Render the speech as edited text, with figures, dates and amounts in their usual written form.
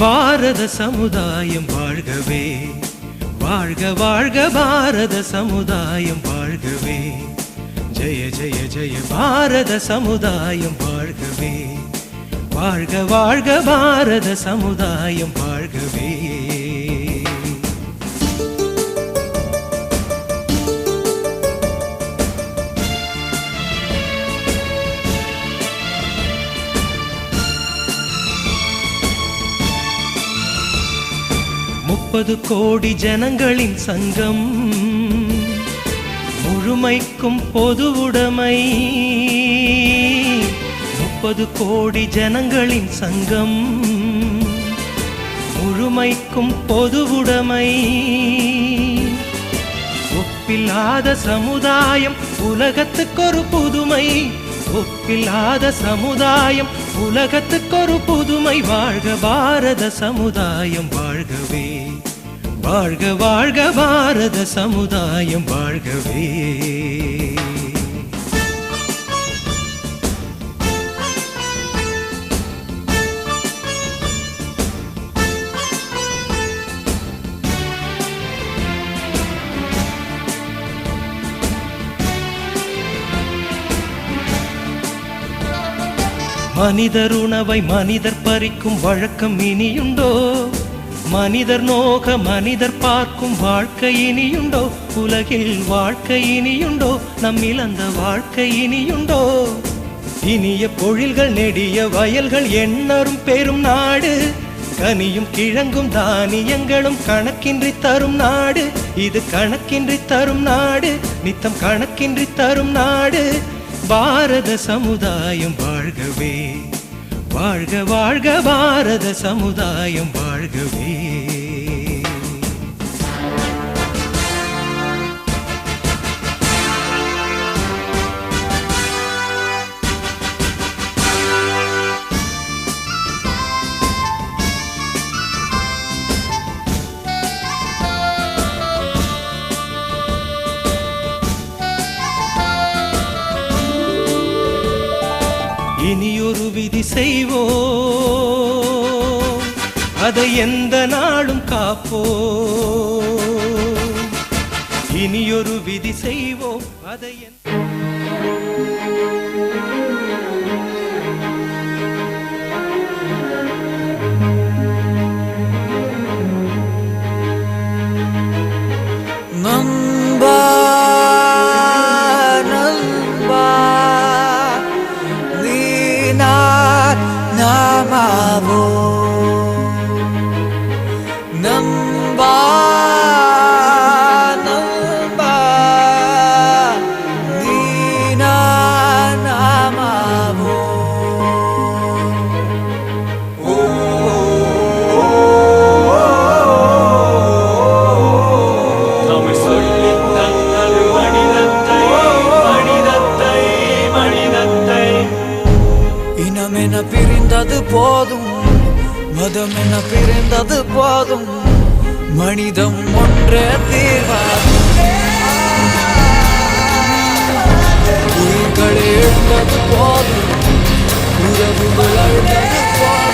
பாரத சமுதாயம் வாழ்கவே, வாழ்க வாழ்க பாரத சமுதாயம் வாழ்கவே, ஜெய ஜெய ஜெய பாரத சமுதாயம் வாழ்கவே, வாழ்க வாழ்க பாரத சமுதாயம் வாழ்கவே. முப்பது கோடி ஜனங்களின் சங்கம், முழுமைக்கும் பொதுவுடைமை. 30 கோடி ஜனங்களின் சங்கம், முழுமைக்கும் பொதுவுடைமை. ஒப்பில்லாத சமுதாயம் உலகத்துக்கொரு புதுமை, ஒப்பில்லாத சமுதாயம் உலகத்துக்கொரு புதுமை. வாழ்க பாரத சமுதாயம் வாழ்கவே, வாழ்க வாழ்க பாரத சமுதாயம் வாழ்கவே. மனிதர் உணவை மனிதர் பறிக்கும் வழக்கம் இனியுண்டோ? மனிதர் நோக மனிதர் பார்க்கும் வாழ்க்கை இனியுண்டோ? உலகில் வாழ்க்கை இனியுண்டோ? நம்மில் அந்த வாழ்க்கை இனியுண்டோ? இனிய பொழில்கள் நெடிய வயல்கள் எண்ணரும் பெரும் நாடு, கனியும் கிழங்கும் தானியங்களும் கணக்கின்றி தரும் நாடு. இது கணக்கின்றி தரும் நாடு, நித்தம் கணக்கின்றி தரும் நாடு. பாரத சமுதாயம் வாழ்கவே, வாழ்க வாழ்க பாரத சமுதாயம் வாழ்கவே. இனியொரு விதி செய்வோம், அதை எந்த நாளும் காப்போம். இனியொரு விதி செய்வோம், அதை பிரிந்தது போதும், மதம் என பிரிந்தது போதும், மனிதம் ஒன்றே தீர்வாகும். உயிர்கள் எழுந்தது போதும், உறவுகள் அழுந்தது போதும்.